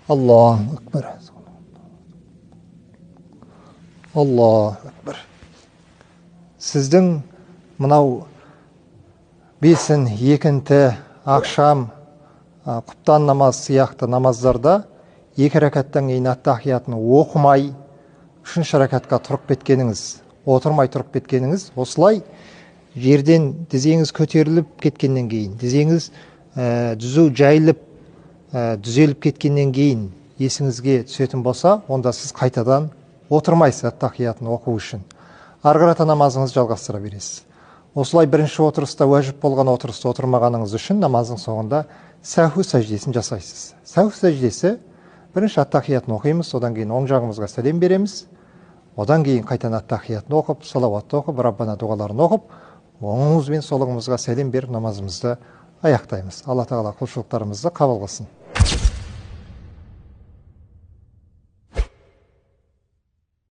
Аллаху акбар. Аллаху акбар. Сіздің мынау бесін, екінті, ақшам, құптан намаз сияқты намаздарда екі рәкаттан кейін ат-тахиятын оқымай, үшінші рәкатқа тұрып кеткеніңіз, отырмай тұрып кеткеніңіз, осылай жерден тізеңіз көтеріліп кеткеннен кейін, тізеңіз түзу жайылып, түзеліп кеткеннен кейін есіңізге түсетін болса, онда сіз қайтадан отырмайсыз ат-тахиятын оқу үшін. Ары қарата намазыңызды жалғастыра бересіз. Осылай бірінші отырыста, уәжіп болған отырыста отырмағаныңыз үшін намаздың соңында сәху сәждесін жасайсыз. Сәху сәждесі бірінші ат-тахиятын оқимыз, одан кейін оң жағымызға сәлем береміз, одан кейін қайтадан ат-тахиятын оқып, салауатты оқып, Раббана дұғаларын оқып, оңымыз бен солыңымызға сәлем беріп намазымызды аяқтаймыз. Алла тағала құлшылықтарымызды қабыл қылсын.